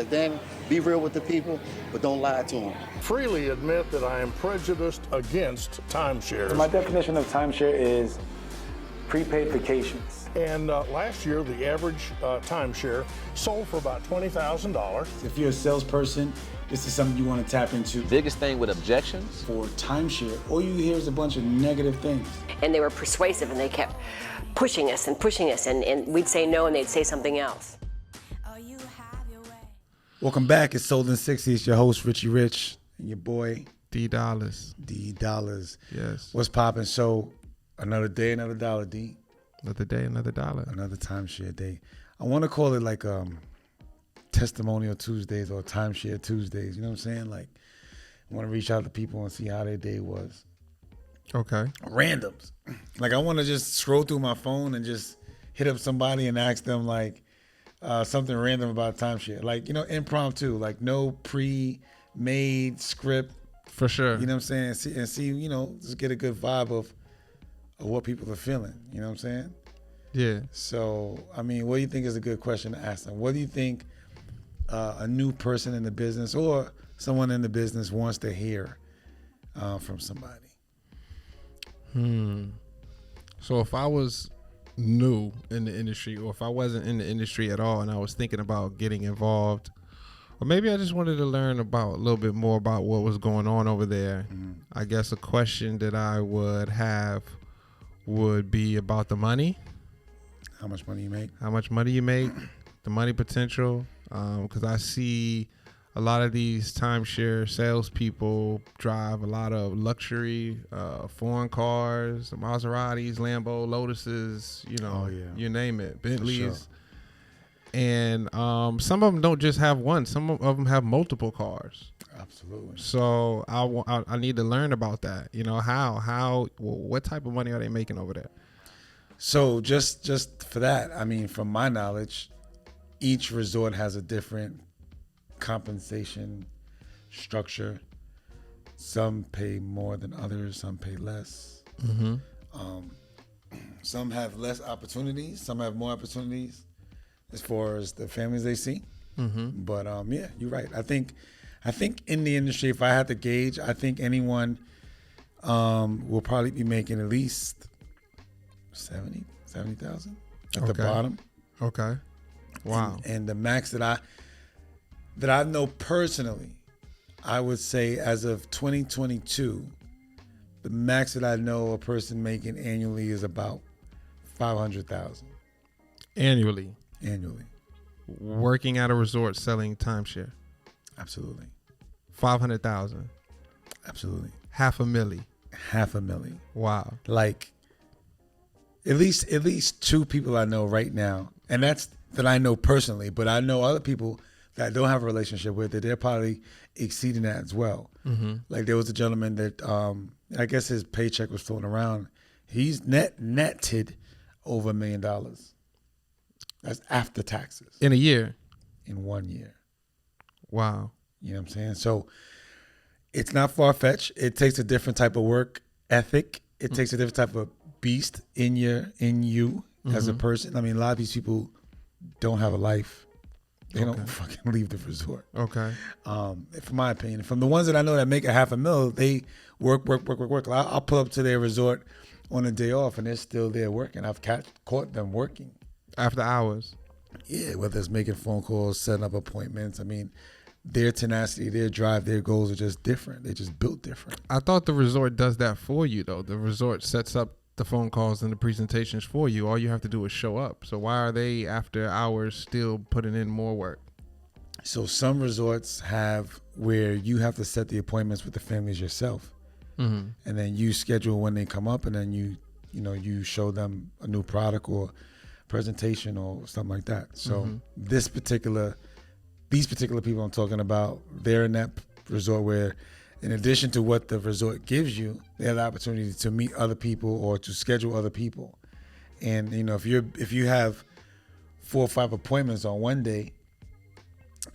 like, damn it, be real with the people, but don't lie to them. Freely admit that I am prejudiced against timeshares. So my definition of timeshare is prepaid vacations. And last year, the average timeshare sold for about $20,000. If you're a salesperson, this is something you want to tap into. Biggest thing with objections? For timeshare, all you hear is a bunch of negative things. And they were persuasive, and they kept pushing us, and we'd say no, and they'd say something else. Welcome back. It's Sold in 60. It's your host, Richie Rich, and your boy, D Dollars. D Dollars. Yes. What's popping? So, another day, another dollar, D. Another day, another dollar. Another timeshare day. I want to call it like Testimonial Tuesdays or Timeshare Tuesdays. You know what I'm saying? Like, I want to reach out to people and see how their day was. Okay. Randoms. Like, I want to just scroll through my phone and just hit up somebody and ask them, like, something random about timeshare. Like, you know, impromptu. Like, no pre-made script. For sure. You know what I'm saying? And see, you know, just get a good vibe of what people are feeling. You know what I'm saying? Yeah. So, I mean, what do you think is a good question to ask them? What do you think a new person in the business or someone in the business wants to hear from somebody? So if I was new in the industry, or if I wasn't in the industry at all and I was thinking about getting involved, or maybe I just wanted to learn about a little bit more about what was going on over there, I guess a question that I would have would be about the money. How much money you make? How much money you make, the money potential. Because I see a lot of these timeshare salespeople drive a lot of luxury, foreign cars, Maseratis, Lambo, Lotuses, you know, you name it, Bentleys. Sure. And some of them don't just have one. Some of them have multiple cars. Absolutely. So I need to learn about that. You know, what type of money are they making over there? So just for that, I mean, from my knowledge, each resort has a different compensation structure. Some pay more than others. Some pay less. Some have less opportunities. Some have more opportunities as far as the families they see. But yeah, you're right. I think in the industry, if I had to gauge, I think anyone will probably be making at least 70,000 at the bottom. Okay. Wow. And the max that I know personally, I would say as of 2022, the max that I know a person making annually is about 500,000 Annually. Working at a resort selling timeshare. Absolutely. 500,000. Absolutely. $500,000. Wow. Like at least two people I know right now, and that I know personally, but I know other people that I don't have a relationship with that they're probably exceeding that as well. Like there was a gentleman that I guess his paycheck was floating around. He's netted over $1 million. That's after taxes. In a year? In 1 year. Wow. You know what I'm saying? So it's not far-fetched. It takes a different type of work ethic. It takes a different type of beast in you as a person. I mean, a lot of these people don't have a life. They don't fucking leave the resort. Okay. From my opinion. From the ones that I know that make $500,000, they work. I'll pull up to their resort on a day off and they're still there working. I've caught them working. After hours? Yeah, whether it's making phone calls, setting up appointments. I mean, their tenacity, their drive, their goals are just different. They're just built different. I thought the resort does that for you, though. The resort sets up the phone calls and the presentations for you. All you have to do is show up. So why are they, after hours, still putting in more work? So some resorts have where you have to set the appointments with the families yourself. And then you schedule when they come up, and then you show them a new product or presentation or something like that. So these particular people I'm talking about, they're in that resort where, in addition to what the resort gives you, they have the opportunity to meet other people or to schedule other people. And if you have 4 or 5 appointments on one day,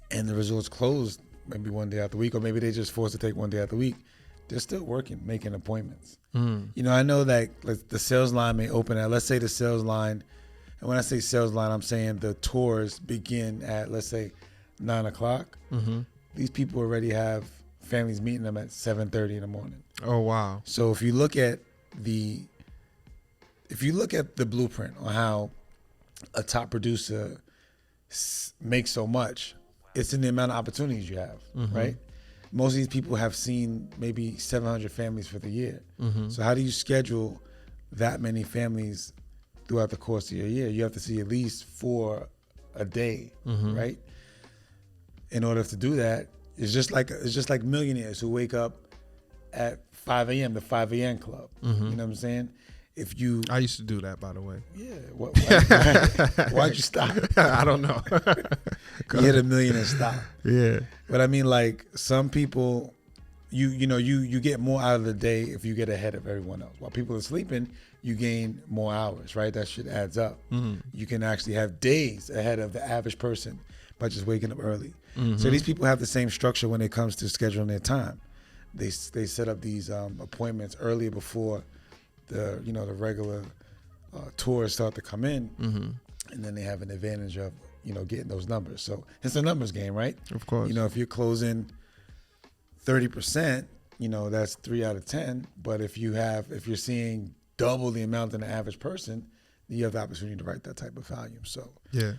and the resort's closed maybe one day out the week, or maybe they just forced to take one day out the week, they're still working, making appointments. I know that like, the sales line may open at, let's say the sales line, and when I say sales line, I'm saying the tours begin at, let's say, 9 o'clock, these people already have families meeting them at 7:30 in the morning. Oh wow. So if you look at the blueprint on how a top producer makes so much, it's in the amount of opportunities you have, right? Most of these people have seen maybe 700 families for the year. So how do you schedule that many families throughout the course of your year? You have to see at least 4 a day, right? In order to do that, it's just like millionaires who wake up at 5 a.m. the 5 a.m. club. You know what I'm saying? If you, I used to do that, by the way. yeah, why'd you stop? I don't know. You hit a million and stop. Yeah. But I mean, like, some people, you get more out of the day if you get ahead of everyone else. While people are sleeping, you gain more hours, right? That shit adds up. You can actually have days ahead of the average person by just waking up early. So these people have the same structure when it comes to scheduling their time. They set up these appointments earlier before the regular tours start to come in, and then they have an advantage of getting those numbers. So it's a numbers game, right? Of course. If you're closing 30%, that's 3 out of 10. But if you're seeing double the amount than the average person, you have the opportunity to write that type of volume. So Yeah.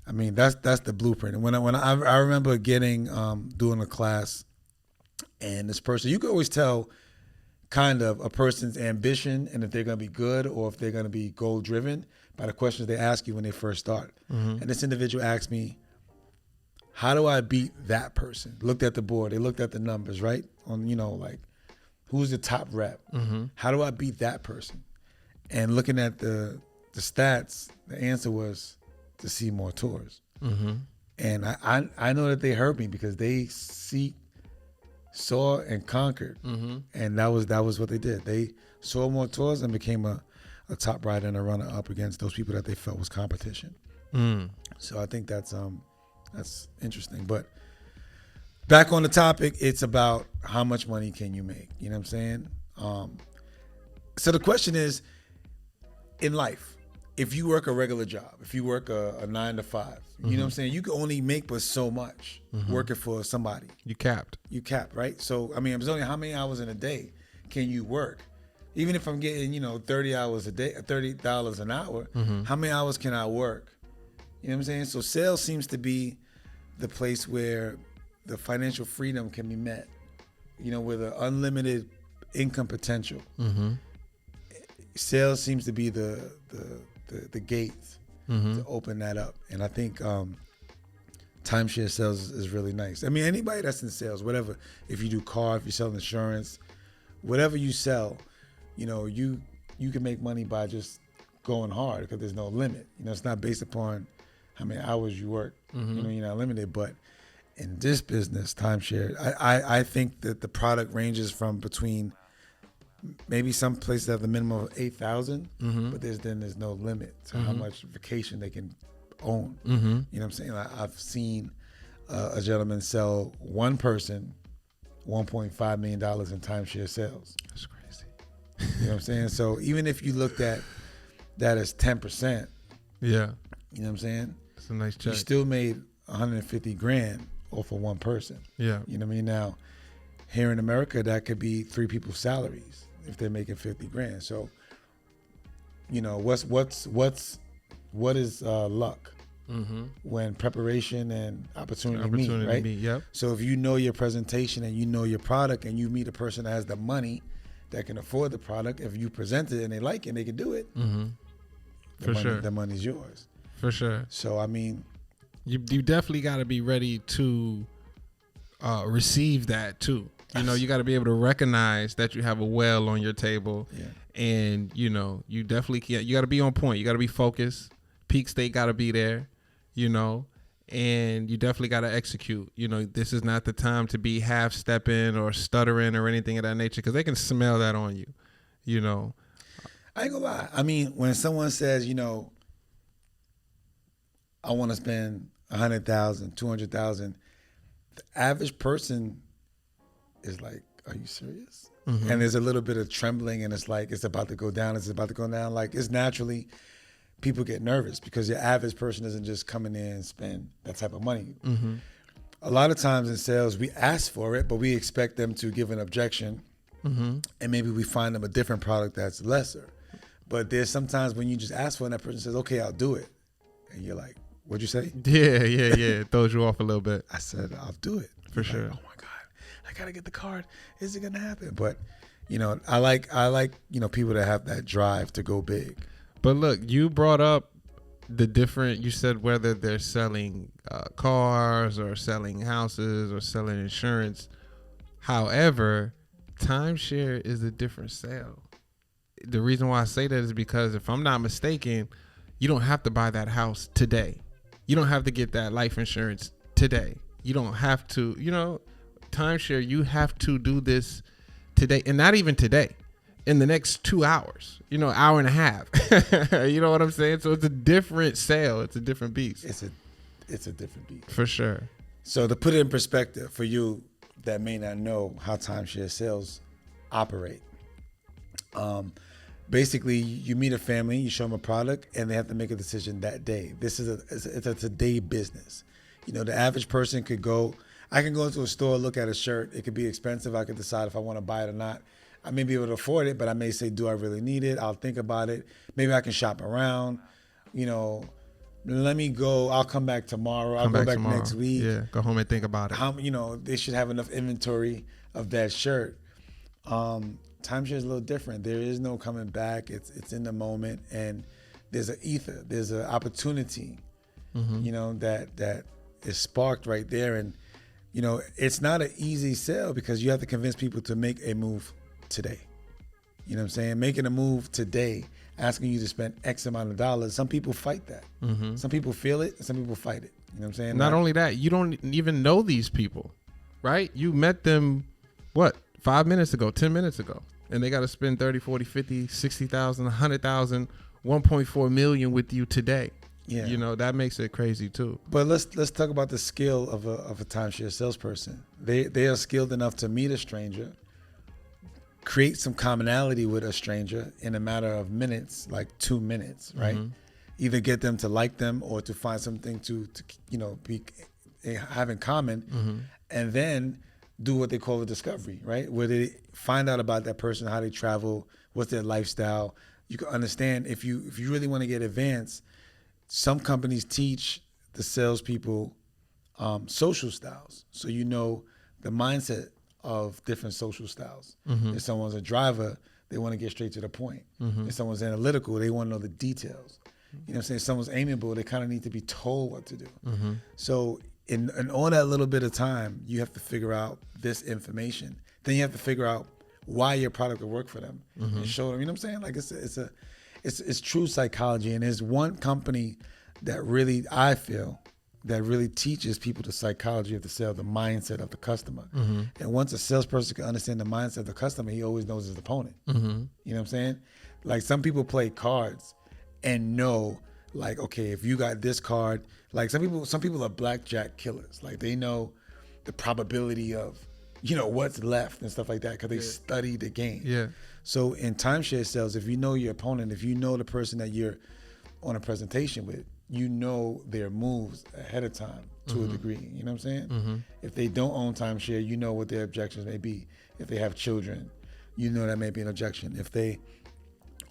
I mean, that's the blueprint. And when I remember doing a class, and this person, you could always tell kind of a person's ambition and if they're going to be good or if they're going to be goal driven by the questions they ask you when they first start. And this individual asked me, how do I beat that person? Looked at the board, they looked at the numbers, right? On, like, who's the top rep? How do I beat that person? And looking at the stats, the answer was to see more tours. And I know that they heard me because they saw and conquered, and that was what they did. They saw more tours and became a top rider and a runner up against those people that they felt was competition. So I think that's interesting. But back on the topic, it's about how much money can you make? You know what I'm saying? So the question is, in life, if you work a regular job, if you work a 9 to 5, you know what I'm saying? You can only make but so much working for somebody. You capped, right? So, I mean, it's only how many hours in a day can you work? Even if I'm getting, 30 hours a day, $30 an hour, how many hours can I work? You know what I'm saying? So sales seems to be the place where the financial freedom can be met, with an unlimited income potential. Sales seems to be the gate to open that up. And I think timeshare sales is really nice. I mean, anybody that's in sales, whatever, if you do car, if you sell insurance, whatever you sell, you can make money by just going hard because there's no limit. It's not based upon how many hours you work. You're not limited. But in this business, timeshare, I think that the product ranges from between maybe some places have the minimum of 8,000, but there's no limit to how much vacation they can own. You know what I'm saying? I've seen a gentleman sell one person $1.5 million in timeshare sales. That's crazy. You know what I'm saying? So even if you looked at that as 10%, Yeah. you know what I'm saying? It's a nice check. You still made $150,000 off of one person. Yeah. You know what I mean? Now, here in America, that could be 3 people's salaries if they're making $50,000. So, what is luck? When preparation and opportunity meet, right? Yep. So if you know your presentation and you know your product and you meet a person that has the money that can afford the product, if you present it and they like it and they can do it, the money's yours. For sure. So, I mean, you definitely got to be ready to receive that too. You got to be able to recognize that you have a well on your table, and you definitely can't. You got to be on point. You got to be focused. Peak state got to be there, and you definitely got to execute. This is not the time to be half stepping or stuttering or anything of that nature because they can smell that on you. I ain't gonna lie. I mean, when someone says, I want to spend $100,000, $200,000, the average person is like, are you serious? And there's a little bit of trembling and it's like, it's about to go down. It's about to go down. Like, it's naturally, people get nervous because your average person isn't just coming in and spend that type of money. a lot of times in sales, we ask for it, but we expect them to give an objection, and maybe we find them a different product that's lesser. But there's sometimes when you just ask for it and that person says, okay, I'll do it. And you're like, what'd you say? Yeah. It throws you off a little bit. I said, I'll do it. For You're sure. like, oh my God, I got to get the card. Is it going to happen? But, you know, I like, you know, people that have that drive to go big. But look, you brought up the different, you said whether they're selling cars or selling houses or selling insurance. However, timeshare is a different sale. The reason why I say that is because if I'm not mistaken, you don't have to buy that house today. You don't have to get that life insurance today. You don't have to, you know, timeshare, you have to do this today, and not even today. In the next 2 hours, you know, hour and a half. You know what I'm saying? So it's a different sale. It's a different beast. It's a different beast. For sure. So to put it in perspective for you that may not know how timeshare sales operate, basically you meet a family, you show them a product, and they have to make a decision that day. This is it's a today business. You know, the average person could go, I can go into a store, look at a shirt. It could be expensive. I could decide if I want to buy it or not. I may be able to afford it, but I may say, do I really need it? I'll think about it. Maybe I can shop around. You know, let me go. I'll come back tomorrow. I'll go back tomorrow. next week. Yeah, go home and think about it. You know, they should have enough inventory of that shirt. Timeshare is a little different. There is no coming back. It's in the moment, and there's an ether. There's an opportunity, you know, that is sparked right there. And, you know, it's not an easy sell because you have to convince people to make a move today. You know what I'm saying? Making a move today, asking you to spend X amount of dollars. Some people fight that. Some people feel it, and some people fight it. You know what I'm saying? Not only that, you don't even know these people, right? You met them, what, 5 minutes ago, 10 minutes ago, and they got to spend 30, 40, 50, 60,000, 100,000, 1.4 million with you today. Yeah. You know, that makes it crazy too. But let's talk about the skill of a timeshare salesperson. They are skilled enough to meet a stranger, create some commonality with a stranger in a matter of minutes, like 2 minutes, right? Either get them to like them or to find something to you know, have in common, and then do what they call a discovery, right? Where they find out about that person, how they travel, what's their lifestyle. You can understand if you really want to get advanced. Some companies teach the salespeople social styles, so you know the mindset of different social styles. If someone's a driver, they want to get straight to the point. If someone's analytical, they want to know the details. You know what I'm saying? If someone's amiable, they kind of need to be told what to do. So in all that little bit of time, you have to figure out this information. Then you have to figure out why your product will work for them and show them. You know what I'm saying? Like it's true psychology. And there's one company that really, I feel, that really teaches people the psychology of the sale, the mindset of the customer. And once a salesperson can understand the mindset of the customer, he always knows his opponent. You know what I'm saying? Like some people play cards and know, like, okay, if you got this card, like some people are blackjack killers. Like they know the probability of, you know, what's left and stuff like that because they study the game. Yeah. So in timeshare sales, if you know your opponent, if you know the person that you're on a presentation with, you know their moves ahead of time to a degree. You know what I'm saying? If they don't own timeshare, you know what their objections may be. If they have children, you know that may be an objection. If they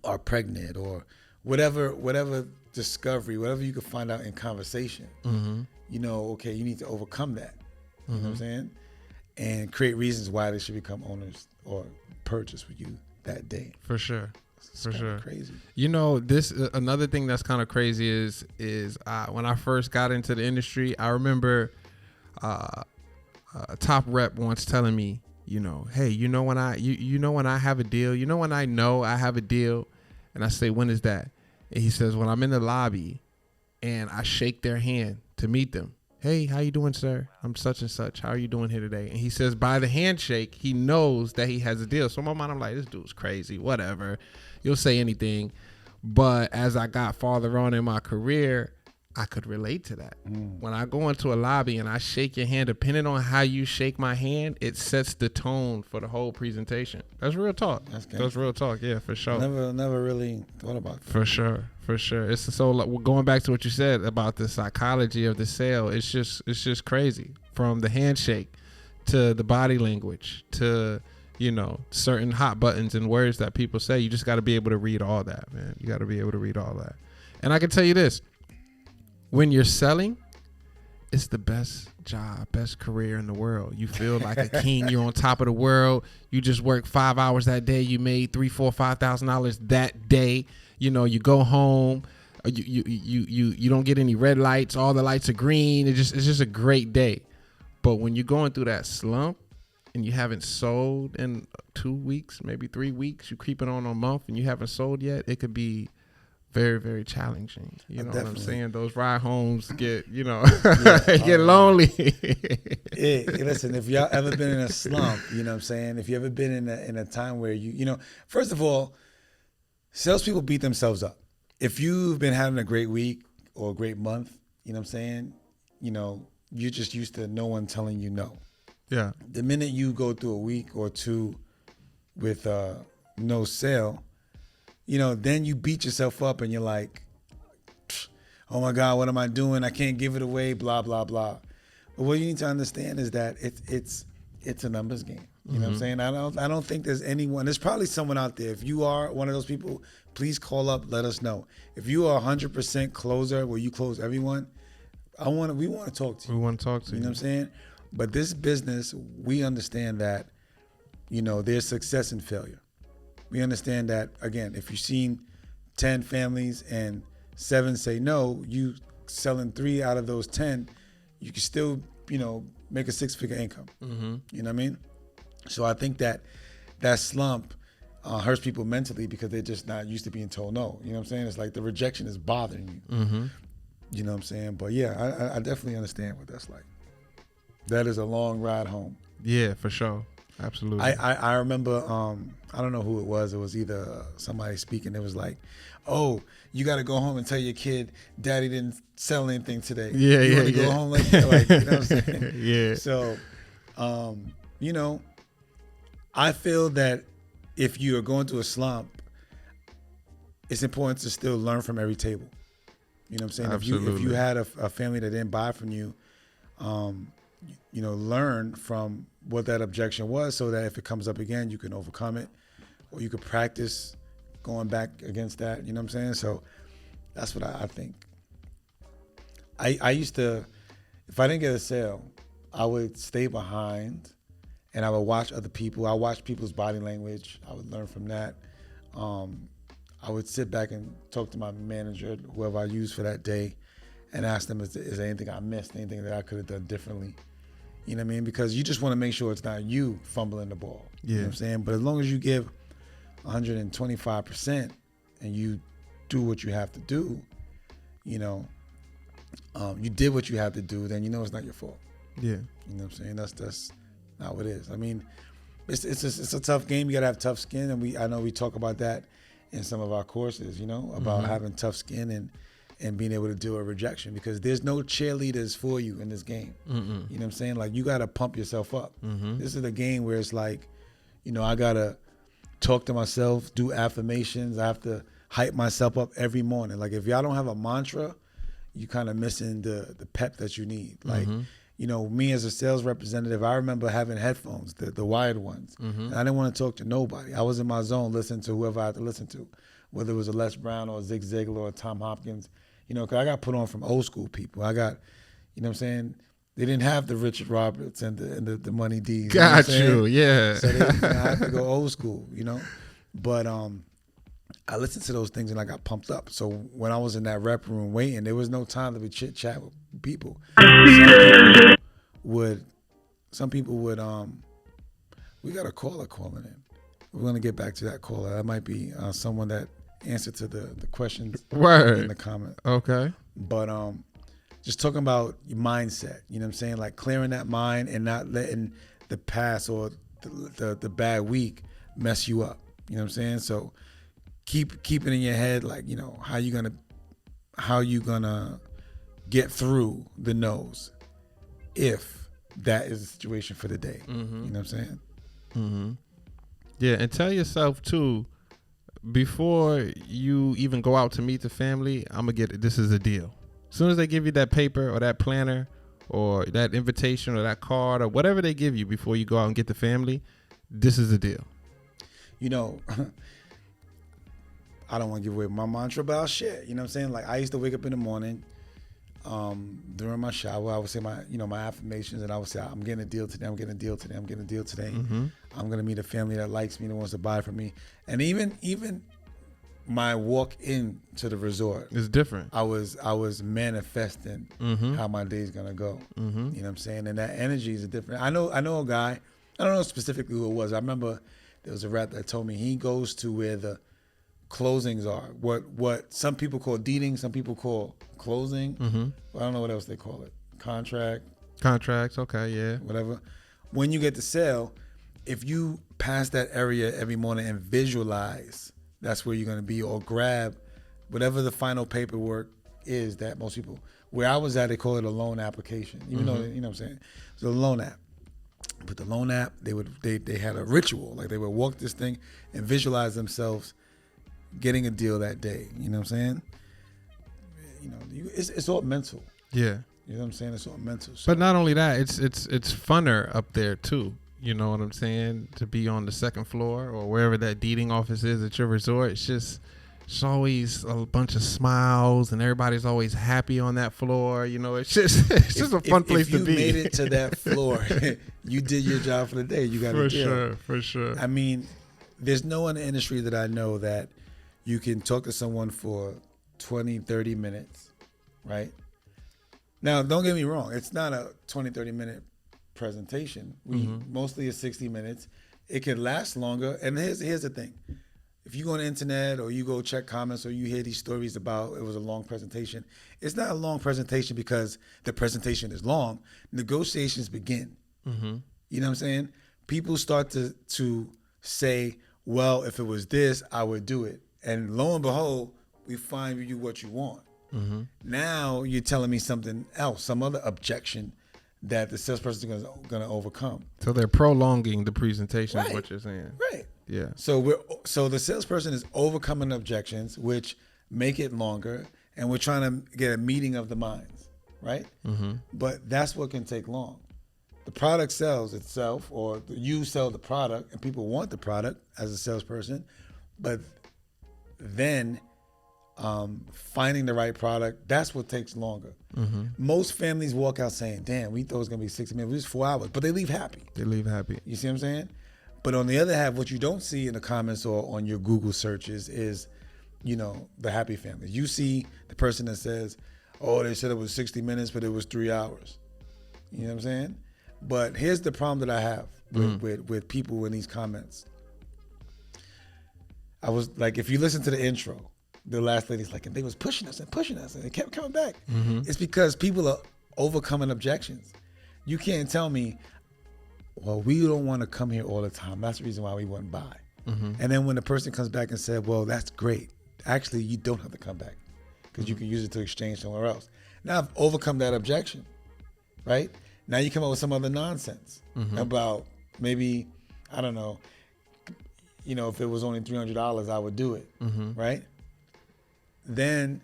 are pregnant or whatever discovery, whatever you can find out in conversation, you know, okay, you need to overcome that. You know what I'm saying? And create reasons why they should become owners or purchase with you that day. For sure. It's For sure. crazy. You know, this another thing that's kind of crazy is when I first got into the industry, I remember a top rep once telling me, you know, hey, you know when I have a deal, you know when I know I have a deal, and I say, when is that? And he says, when I'm in the lobby and I shake their hand to meet them. Hey, how you doing, sir? I'm such and such. How are you doing here today? And he says by the handshake, he knows that he has a deal. So in my mind, I'm like, this dude's crazy, whatever. You'll say anything. But as I got farther on in my career, I could relate to that. When I go into a lobby and I shake your hand, depending on how you shake my hand, it sets the tone for the whole presentation. That's real talk. That's real talk. Yeah, for sure. Never really thought about that. For sure. It's so, like, going back to what you said about the psychology of the sale. It's just crazy. from the handshake to the body language to, you know, certain hot buttons and words that people say. You just got to be able to read all that, man. You got to be able to read all that. And I can tell you this, when you're selling, it's the best job, best career in the world. You feel like a king. You're on top of the world. You just work 5 hours that day. You made $3,000, $4,000, $5,000 that day. You know, you go home. You don't get any red lights. All the lights are green. It's just a great day. But when you're going through that slump and you haven't sold in 2 weeks, maybe 3 weeks, you're creeping on a month and you haven't sold yet, it could be very, very challenging. You know what I'm saying? Those ride homes get, you know, get lonely. Hey, listen, if y'all ever been in a slump, you know what I'm saying? If you ever been in a time where you know, first of all, salespeople beat themselves up. If you've been having a great week or a great month, you know what I'm saying? You know, you're just used to no one telling you no. Yeah. The minute you go through a week or two with no sale, you know, then you beat yourself up and you're like, oh my God, what am I doing? I can't give it away, blah, blah, blah. But what you need to understand is that it's a numbers game. You know what I'm saying? I don't think there's anyone, there's probably someone out there. If you are one of those people, please call up, let us know. If you are 100% closer where you close everyone, we want to talk to you. We want to talk to you. You know what I'm saying? But this business, we understand that, you know, there's success and failure. We understand that, again, if you've seen 10 families and 7 say no, you selling 3 out of those 10, you can still, you know, make a 6-figure income. You know what I mean? So I think that slump hurts people mentally because they're just not used to being told no. You know what I'm saying? It's like the rejection is bothering you. You know what I'm saying? But yeah, I definitely understand what that's like. That is a long ride home. Yeah, for sure. Absolutely. I remember, I don't know who it was. It was either somebody speaking. It was like, oh, you got to go home and tell your kid, Daddy didn't sell anything today. Yeah, you yeah, want to go home like that? Like, you know what I'm saying? Yeah. So, you know, I feel that if you are going through a slump, it's important to still learn from every table. You know what I'm saying? Absolutely. If you had a family that didn't buy from you, you know, learn from what that objection was so that if it comes up again, you can overcome it, or you could practice going back against that. You know what I'm saying? So that's what I think. I used to, if I didn't get a sale, I would stay behind and I would watch other people. I watch people's body language. I would learn from that. I would sit back and talk to my manager, whoever I used for that day, and ask them, is there anything I missed, anything that I could have done differently? You know what I mean? Because you just want to make sure it's not you fumbling the ball. Yeah. You know what I'm saying? But as long as you give 125% and you do what you have to do, you know, you did what you have to do, then you know it's not your fault. Yeah. You know what I'm saying? That's not what it is. I mean, it's a tough game. You got to have tough skin. And I know we talk about that in some of our courses, you know, about having tough skin and being able to deal with rejection, because there's no cheerleaders for you in this game. You know what I'm saying? Like, you got to pump yourself up. This is a game where it's like, you know, I got to talk to myself, do affirmations. I have to hype myself up every morning. Like, if y'all don't have a mantra, you kind of missing the pep that you need. Like, you know, me as a sales representative, I remember having headphones, the wired ones. And I didn't want to talk to nobody. I was in my zone listening to whoever I had to listen to, whether it was a Les Brown or a Zig Ziglar or a Tom Hopkins. You know, 'cause I got put on from old school people. I got, you know what I'm saying? They didn't have the Richard Roberts and the Money D's. Got you, yeah. So I had to go old school, you know? But I listened to those things and I got pumped up. So when I was in that rep room waiting, there was no time to be chit chat with people. Some people would we got a caller calling in. We're gonna get back to that caller. That might be someone that answered to the questions in the comment. Okay. But just talking about your mindset, you know what I'm saying? Like, clearing that mind and not letting the past or the bad week mess you up. You know what I'm saying? So keep it in your head, like, you know, how you gonna get through the no's if that is the situation for the day. You know what I'm saying? Yeah, and tell yourself too, before you even go out to meet the family, I'm gonna get it. This is a deal. As soon as they give you that paper or that planner or that invitation or that card or whatever they give you before you go out and get the family, this is the deal. You know, I don't want to give away my mantra, but I'll share. You know what I'm saying? Like, I used to wake up in the morning, during my shower, I would say my affirmations, and I would say, I'm getting a deal today, I'm getting a deal today, I'm getting a deal today. I'm going to meet a family that likes me, that wants to buy from me. And even my walk into the resort, It's different. I was manifesting how my day's gonna go. You know what I'm saying? And that energy is different. I know a guy, I don't know specifically who it was. I remember there was a rep that told me he goes to where the closings are. What some people call deeding, some people call closing. I don't know what else they call it. Contracts, okay, yeah. Whatever. When you get the sale, if you pass that area every morning and visualize that's where you're going to be, or grab whatever the final paperwork is that most people, where I was at, they call it a loan application, even though, you know what I'm saying? It's a loan app. But the loan app, they had a ritual. Like, they would walk this thing and visualize themselves getting a deal that day. You know what I'm saying? You know, it's all mental. Yeah. You know what I'm saying? It's all mental. So. But not only that, it's funner up there too. You know what I'm saying? To be on the second floor or wherever that deeding office is at your resort, it's always a bunch of smiles and everybody's always happy on that floor. You know, it's just a fun place to be. If you made it to that floor, you did your job for the day. You got a deal. For sure. I mean, there's no one in the industry that I know that you can talk to someone for 20, 30 minutes, right? Now, don't get me wrong. It's not a 20, 30 minute presentation. We mostly is 60 minutes. It can last longer. And here's the thing. If you go on the internet or you go check comments or you hear these stories about it was a long presentation, it's not a long presentation because the presentation is long. Negotiations begin. You know what I'm saying? People start to say, well, if it was this, I would do it. And lo and behold, we find you what you want. Now you're telling me something else, some other objection that the salesperson is going to overcome. So they're prolonging the presentation, Right. is what you're saying. Right. Yeah. So the salesperson is overcoming objections, which make it longer, and we're trying to get a meeting of the minds, right? But that's what can take long. The product sells itself, or you sell the product, and people want the product as a salesperson, but then finding the right product, that's what takes longer. Most families walk out saying, damn, we thought it was going to be 60 minutes. It was 4 hours, but they leave happy. They leave happy. You see what I'm saying? But on the other hand, what you don't see in the comments or on your Google searches is, you know, the happy families. You see the person that says, oh, they said it was 60 minutes, but it was 3 hours. You know what I'm saying? But here's the problem that I have with people in these comments. I was like, if you listen to the intro, the last lady's like, and they was pushing us, and they kept coming back. It's because people are overcoming objections. You can't tell me, well, we don't want to come here all the time. That's the reason why we wouldn't buy. And then when the person comes back and said, well, that's great. Actually, you don't have to come back because you can use it to exchange somewhere else. Now I've overcome that objection, right? Now you come up with some other nonsense about maybe, I don't know, you know, if it was only $300, I would do it, right? Then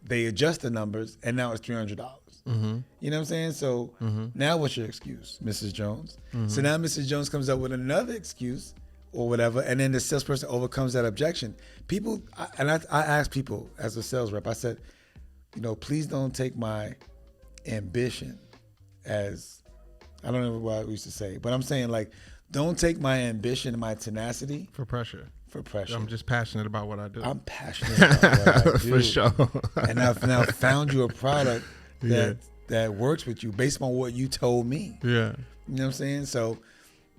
they adjust the numbers, and now it's $300. You know what I'm saying? So now what's your excuse, Mrs. Jones? So now Mrs. Jones comes up with another excuse or whatever, and then the salesperson overcomes that objection. People, I ask people as a sales rep, I said, you know, please don't take my ambition as, I don't know what I used to say, but I'm saying, like, don't take my ambition and my tenacity For pressure. I'm just passionate about what I do. I'm passionate about what I do. For sure. And I've now found you a product that works with you based on what you told me. Yeah. You know what I'm saying? So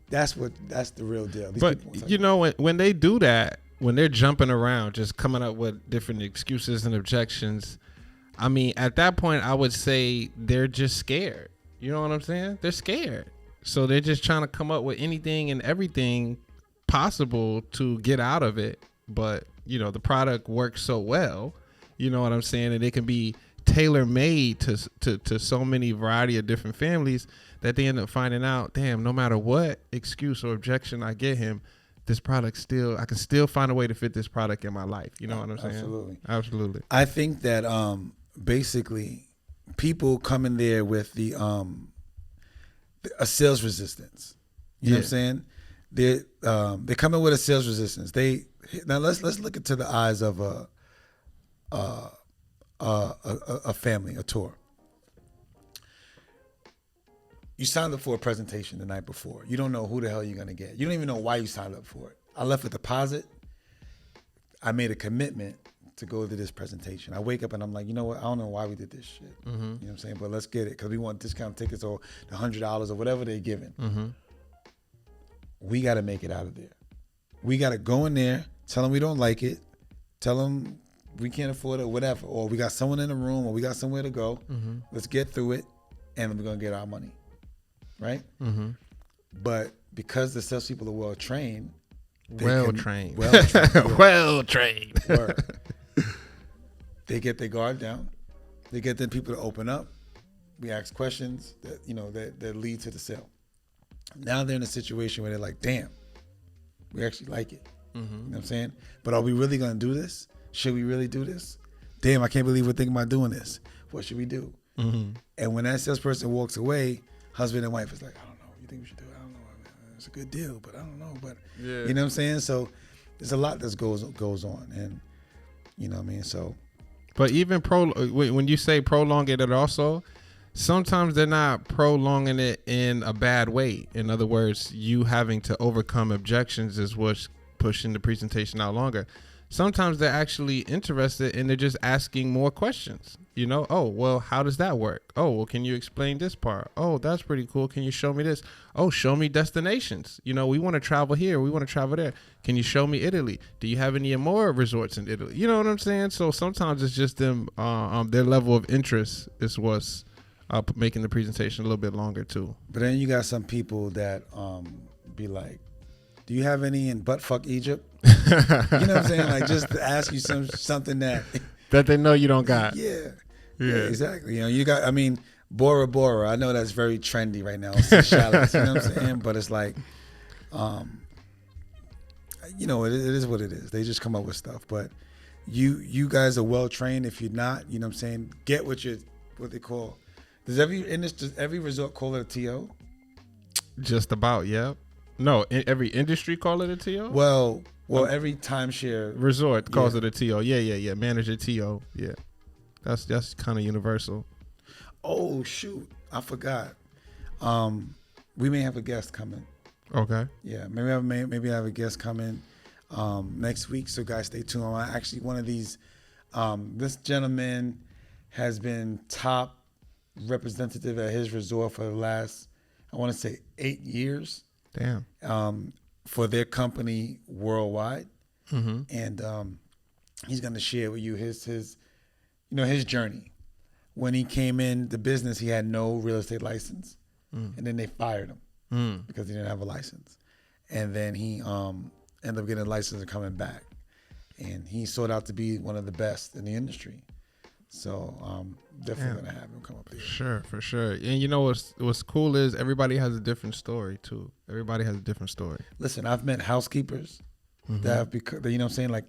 that's the real deal. These But people, you know, when they do that, when they're jumping around, just coming up with different excuses and objections, I mean, at that point, I would say they're just scared. You know what I'm saying? They're scared. So they're just trying to come up with anything and everything possible to get out of it. But, you know, the product works so well, you know what I'm saying? And it can be tailor-made to so many variety of different families that they end up finding out, damn, no matter what excuse or objection I get him, this product I can still find a way to fit this product in my life. You know what I'm saying? Absolutely. Absolutely. I think that basically people come in there with a sales resistance. You know what I'm saying? They come in with a sales resistance. Now let's look into the eyes of a family, a tour. You signed up for a presentation the night before. You don't know who the hell you're gonna get. You don't even know why you signed up for it. I left a deposit. I made a commitment to go to this presentation. I wake up and I'm like, you know what? I don't know why we did this shit. You know what I'm saying? But let's get it because we want discount tickets or the $100 or whatever they're giving. We got to make it out of there. We got to go in there, tell them we don't like it, tell them we can't afford it or whatever, or we got someone in the room or we got somewhere to go. Let's get through it and we're going to get our money. Right? But because the salespeople are well trained. Well trained. They get their guard down. They get the people to open up. We ask questions that lead to the sale. Now they're in a situation where they're like, damn, we actually like it. You know what I'm saying? But are we really going to do this? Should we really do this? Damn, I can't believe we're thinking about doing this. What should we do? And when that salesperson walks away, husband and wife is like, I don't know. You think we should do it? I don't know. It's a good deal, but I don't know. But you know what I'm saying? So there's a lot that goes on, and you know what I mean. So, but even when you say prolong it, also sometimes they're not prolonging it in a bad way. In other words, you having to overcome objections is what's pushing the presentation out longer. Sometimes they're actually interested and they're just asking more questions. Oh, well, how does that work? Oh, well, can you explain this part? Oh, that's pretty cool. Can you show me this? Oh, show me destinations. We want to travel here. We want to travel there. Can you show me Italy? Do you have any more resorts in Italy? You know what I'm saying? So sometimes it's just them, their level of interest is what's making the presentation a little bit longer too. But then you got some people that be like, do you have any in buttfuck Egypt? You know what I'm saying? Like just to ask you something that they know you don't got. Yeah, exactly. You got. Bora Bora. I know that's very trendy right now. Shallots, you know what I'm saying? But it's like, it is what it is. They just come up with stuff. But you guys are well trained. If you're not, you know what I'm saying? Get what they call. Does every resort call it a TO? Just about, yeah. No, every industry call it a TO? Well, every timeshare resort calls it a TO. Yeah. Manager TO. Yeah. That's kind of universal. Oh, shoot. I forgot. We may have a guest coming. Okay. Yeah, maybe I have a guest coming next week. So guys, stay tuned. Actually, one of these, this gentleman has been top representative at his resort for the last, I want to say 8 years. Damn. For their company worldwide. And he's going to share with you his journey. When he came in the business, he had no real estate license. And then they fired him because he didn't have a license. And then he ended up getting a license and coming back. And he sought out to be one of the best in the industry. So definitely going to have him come up here. For sure. And what's cool is everybody has a different story too. Everybody has a different story. Listen, I've met housekeepers that have become, you know what I'm saying? Like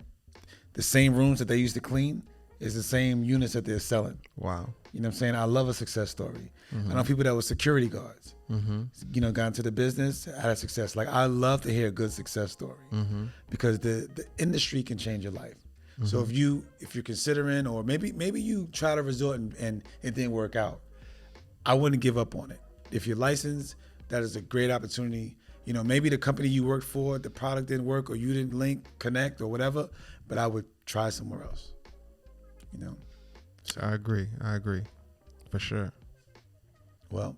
the same rooms that they used to clean is the same units that they're selling. Wow. You know what I'm saying? I love a success story. I know people that were security guards, got into the business, had a success. Like I love to hear a good success story because the industry can change your life. So if you're considering, or maybe you try to resort and it didn't work out, I wouldn't give up on it. If you're licensed, that is a great opportunity. Maybe the company you worked for, the product didn't work, or you didn't connect or whatever, but I would try somewhere else. I agree for sure. Well,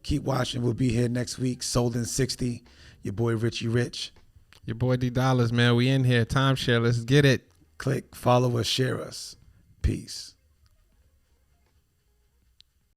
keep watching. We'll be here next week. Sold in 60. Your boy Richie Rich. Your boy D Dollars, man. We in here. Timeshare. Let's get it. Click, follow us, share us. Peace.